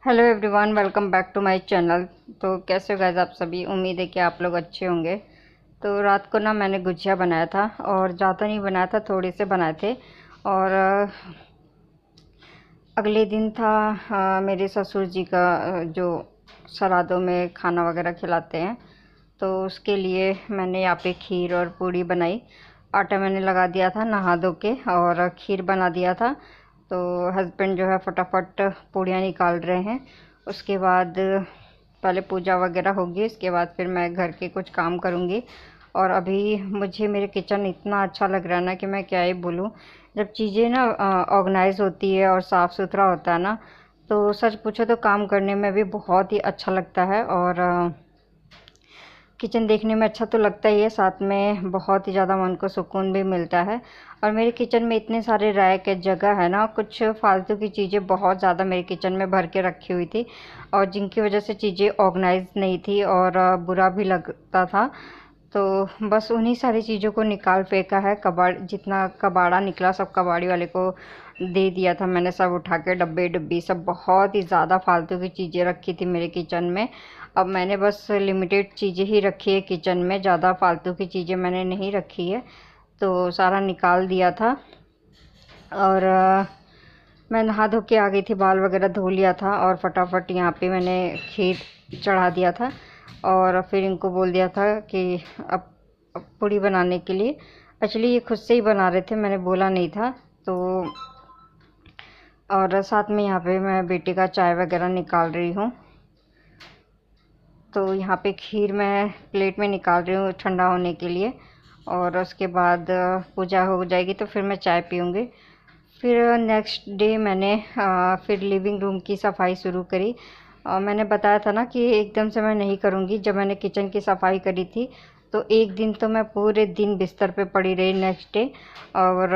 Hello everyone, welcome back to my channel. तो कैसे हो गाइस आप सभी। उम्मीद है कि आप लोग अच्छे होंगे। तो रात को ना मैंने गुजिया बनाया था और ज़्यादा नहीं बनाया था, थोड़े से बनाए थे। और अगले दिन था मेरे ससुर जी का जो श्राद्धों में खाना वगैरह खिलाते हैं, तो उसके लिए मैंने यहाँ पे खीर और पूड़ी बनाई। आटा मैंने लगा दिया था नहा धो के और खीर बना दिया था। तो हस्बैंड जो है फटाफट पूड़ियाँ निकाल रहे हैं। उसके बाद पहले पूजा वगैरह होगी, उसके बाद फिर मैं घर के कुछ काम करूँगी। और अभी मुझे मेरे किचन इतना अच्छा लग रहा है ना कि मैं क्या ही बोलूँ। जब चीज़ें ना ऑर्गेनाइज होती है और साफ़ सुथरा होता है ना, तो सच पूछो तो काम करने में भी बहुत ही अच्छा लगता है। और किचन देखने में अच्छा तो लगता ही है, साथ में बहुत ही ज़्यादा मन को सुकून भी मिलता है। और मेरे किचन में इतने सारे रैक है, जगह है ना, कुछ फालतू की चीज़ें बहुत ज़्यादा मेरे किचन में भर के रखी हुई थी, और जिनकी वजह से चीज़ें ऑर्गेनाइज नहीं थी और बुरा भी लगता था। तो बस उन्हीं सारी चीज़ों को निकाल फेंका है। कबाड़ जितना कबाड़ा निकला सब कबाड़ी वाले को दे दिया था मैंने, सब उठा के डब्बे डब्बी सब। बहुत ही ज़्यादा फालतू की चीज़ें रखी थी मेरे किचन में। अब मैंने बस लिमिटेड चीज़ें ही रखी है किचन में, ज़्यादा फालतू की चीज़ें मैंने नहीं रखी है। तो सारा निकाल दिया था। और मैं नहा धो के आ गई थी, बाल वगैरह धो लिया था और फटाफट यहाँ पे मैंने खीर चढ़ा दिया था। और फिर इनको बोल दिया था कि अब पूड़ी बनाने के लिए। एक्चुअली ये खुद से ही बना रहे थे, मैंने बोला नहीं था। तो और साथ में यहाँ पे मैं बेटे का चाय वगैरह निकाल रही हूँ। तो यहाँ पे खीर मैं प्लेट में निकाल रही हूँ ठंडा होने के लिए। और उसके बाद पूजा हो जाएगी तो फिर मैं चाय पीऊँगी। फिर नेक्स्ट डे मैंने फिर लिविंग रूम की सफाई शुरू करी। मैंने बताया था ना कि एकदम से मैं नहीं करूँगी। जब मैंने किचन की सफाई करी थी तो एक दिन तो मैं पूरे दिन बिस्तर पे पड़ी रही नेक्स्ट डे। और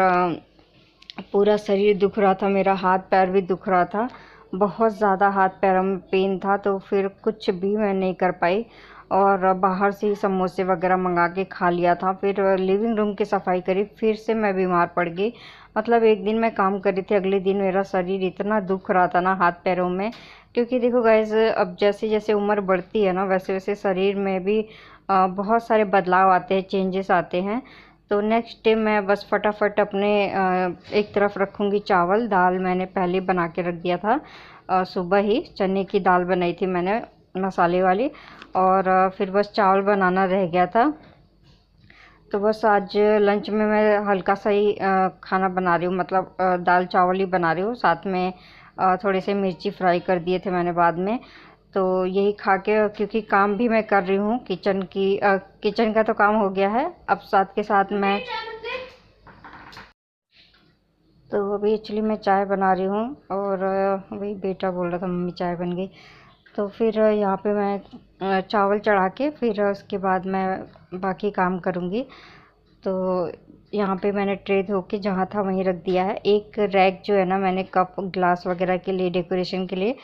पूरा शरीर दुख रहा था, मेरा हाथ पैर भी दुख रहा था, बहुत ज़्यादा हाथ पैरों में पेन था। तो फिर कुछ भी मैं नहीं कर पाई और बाहर से ही समोसे वगैरह मंगा के खा लिया था। फिर लिविंग रूम की सफाई करी, फिर से मैं बीमार पड़ गई। मतलब एक दिन मैं काम कर रही थी, अगले दिन मेरा शरीर इतना दुख रहा था ना हाथ पैरों में। क्योंकि देखो गाइस, अब जैसे जैसे उम्र बढ़ती है ना, वैसे वैसे शरीर में भी बहुत सारे बदलाव आते हैं, चेंजेस आते हैं। तो नेक्स्ट डे मैं बस फटाफट अपने एक तरफ रखूँगी चावल। दाल मैंने पहले बना के रख दिया था, सुबह ही चने की दाल बनाई थी मैंने मसाले वाली। और फिर बस चावल बनाना रह गया था। तो बस आज लंच में मैं हल्का सा ही खाना बना रही हूँ, मतलब दाल चावल ही बना रही हूँ। साथ में थोड़े से मिर्ची फ्राई कर दिए थे मैंने बाद में। तो यही खा के, क्योंकि काम भी मैं कर रही हूँ किचन का तो काम हो गया है, अब साथ के साथ मैं तो अभी एक्चुअली मैं चाय बना रही हूँ। और वही बेटा बोल रहा था मम्मी चाय बन गई। तो फिर यहाँ पे मैं चावल चढ़ा के फिर उसके बाद मैं बाकी काम करूँगी। तो यहाँ पे मैंने ट्रे धो के जहाँ था वहीं रख दिया है। एक रैक जो है ना, मैंने कप ग्लास वगैरह के लिए डेकोरेशन के लिए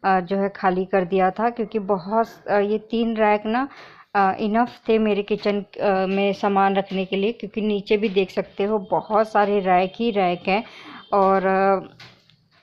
जो है खाली कर दिया था, क्योंकि बहुत ये 3 रैक ना इनफ थे मेरे किचन में सामान रखने के लिए। क्योंकि नीचे भी देख सकते हो बहुत सारे रैक ही रैक हैं। और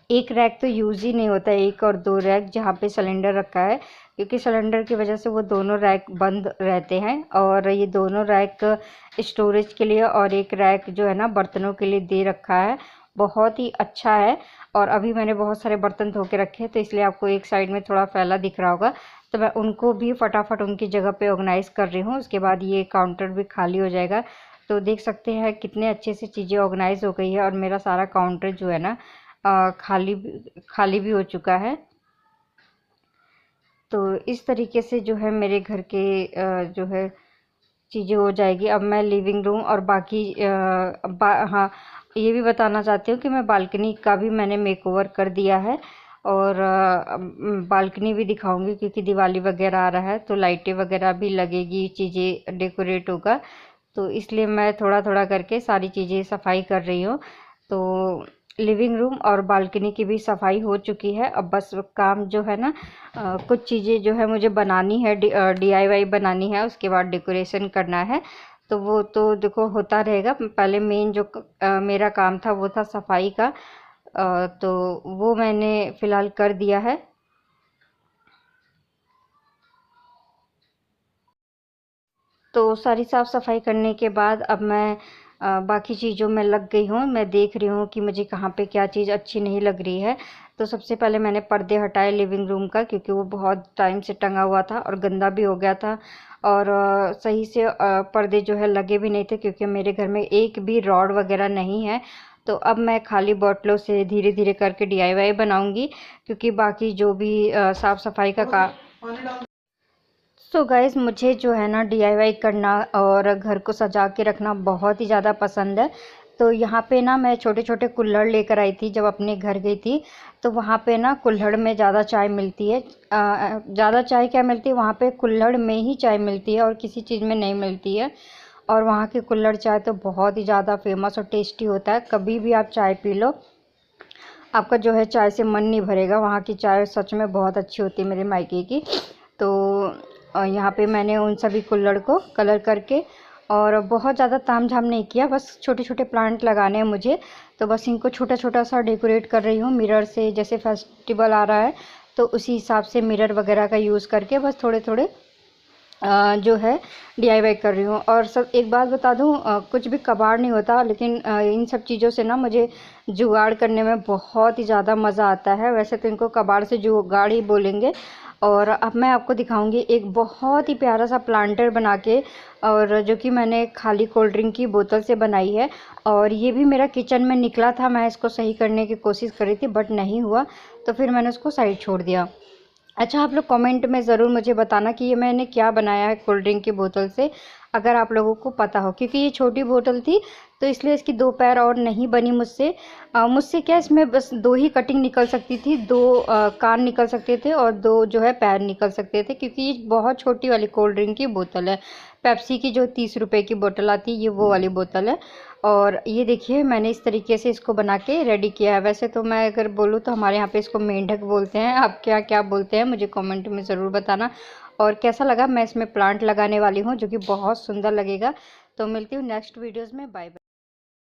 एक रैक तो यूज़ ही नहीं होता है, 1 और 2 रैक जहाँ पे सिलेंडर रखा है, क्योंकि सिलेंडर की वजह से वो दोनों रैक बंद रहते हैं। और ये दोनों रैक स्टोरेज के लिए और एक रैक जो है ना बर्तनों के लिए दे रखा है। बहुत ही अच्छा है। और अभी मैंने बहुत सारे बर्तन धो के रखे हैं, तो इसलिए आपको एक साइड में थोड़ा फैला दिख रहा होगा। तो मैं उनको भी फटाफट उनकी जगह पे ऑर्गेनाइज़ कर रही हूँ। उसके बाद ये काउंटर भी खाली हो जाएगा। तो देख सकते हैं कितने अच्छे से चीज़ें ऑर्गेनाइज़ हो गई है। और मेरा सारा काउंटर जो है ना खाली भी हो चुका है। तो इस तरीके से जो है मेरे घर के जो है चीज़ें हो जाएगी। अब मैं लिविंग रूम और बाकी हाँ, ये भी बताना चाहती हूँ कि मैं बालकनी का भी मैंने मेकओवर कर दिया है। और बालकनी भी दिखाऊंगी, क्योंकि दिवाली वगैरह आ रहा है तो लाइटें वगैरह भी लगेगी, चीज़ें डेकोरेट होगा। तो इसलिए मैं थोड़ा थोड़ा करके सारी चीज़ें सफाई कर रही हूँ। तो लिविंग रूम और बालकनी की भी सफाई हो चुकी है। अब बस काम जो है ना, कुछ चीज़ें जो है मुझे बनानी है, DIY बनानी है, उसके बाद डेकोरेशन करना है। तो वो तो देखो होता रहेगा। पहले मेन जो मेरा काम था वो था सफाई का। तो वो मैंने फ़िलहाल कर दिया है। तो सारी साफ़ सफाई करने के बाद अब मैं बाकी चीज़ों में लग गई हूँ। मैं देख रही हूँ कि मुझे कहाँ पे क्या चीज़ अच्छी नहीं लग रही है। तो सबसे पहले मैंने पर्दे हटाए लिविंग रूम का, क्योंकि वो बहुत टाइम से टंगा हुआ था और गंदा भी हो गया था, और सही से पर्दे जो है लगे भी नहीं थे, क्योंकि मेरे घर में एक भी रॉड वगैरह नहीं है। तो अब मैं खाली बोतलों से धीरे धीरे करके DIY बनाऊंगी, क्योंकि बाकी जो भी साफ़ सफाई का काम। सो गाइज़, मुझे जो है ना DIY करना और घर को सजा के रखना बहुत ही ज़्यादा पसंद है। तो यहाँ पे ना मैं छोटे छोटे कुल्हड़ लेकर आई थी जब अपने घर गई थी। तो वहाँ पे ना कुल्हड़ में ज़्यादा चाय मिलती है। ज़्यादा चाय क्या मिलती है वहाँ पे, कुल्हड़ में ही चाय मिलती है और किसी चीज़ में नहीं मिलती है। और वहाँ की कुल्हड़ चाय तो बहुत ही ज़्यादा फेमस और टेस्टी होता है। कभी भी आप चाय पी लो, आपका जो है चाय से मन नहीं भरेगा। वहाँ की चाय सच में बहुत अच्छी होती है मेरे मायके की। तो यहाँ पे मैंने उन सभी कुल्हड़ को कलर करके, और बहुत ज़्यादा तामझाम नहीं किया, बस छोटे छोटे प्लांट लगाने हैं मुझे। तो बस इनको छोटा छोटा सा डेकोरेट कर रही हूँ मिरर से। जैसे फेस्टिवल आ रहा है तो उसी हिसाब से मिरर वगैरह का यूज़ करके बस थोड़े थोड़े जो है DIY कर रही हूँ। और सब एक बात बता दूँ, कुछ भी कबाड़ नहीं होता, लेकिन इन सब चीज़ों से ना मुझे जुगाड़ करने में बहुत ही ज़्यादा मज़ा आता है। वैसे तो इनको कबाड़ से जुगाड़ ही बोलेंगे। और अब मैं आपको दिखाऊंगी एक बहुत ही प्यारा सा प्लांटर बना के, और जो कि मैंने खाली कोल्ड ड्रिंक की बोतल से बनाई है। और ये भी मेरा किचन में निकला था, मैं इसको सही करने की कोशिश कर रही थी बट नहीं हुआ, तो फिर मैंने उसको साइड छोड़ दिया। अच्छा, आप लोग कमेंट में ज़रूर मुझे बताना कि ये मैंने क्या बनाया है कोल्ड ड्रिंक की बोतल से, अगर आप लोगों को पता हो। क्योंकि ये छोटी बोतल थी तो इसलिए इसकी 2 पैर और नहीं बनी मुझसे। मुझसे क्या, इसमें बस 2 ही कटिंग निकल सकती थी, 2 कान निकल सकते थे और 2 जो है पैर निकल सकते थे, क्योंकि ये बहुत छोटी वाली कोल्ड ड्रिंक की बोतल है। पेप्सी की जो 30 रुपए की बोतल आती है, ये वो वाली बोतल है। और ये देखिए मैंने इस तरीके से इसको बना के रेडी किया है। वैसे तो मैं अगर बोलूँ तो हमारे यहाँ पे इसको मेंढक बोलते हैं। आप क्या क्या बोलते हैं मुझे कमेंट में ज़रूर बताना। और कैसा लगा, मैं इसमें प्लांट लगाने वाली हूँ जो कि बहुत सुंदर लगेगा। तो मिलती हूँ नेक्स्ट वीडियोज़ में। Bye bye.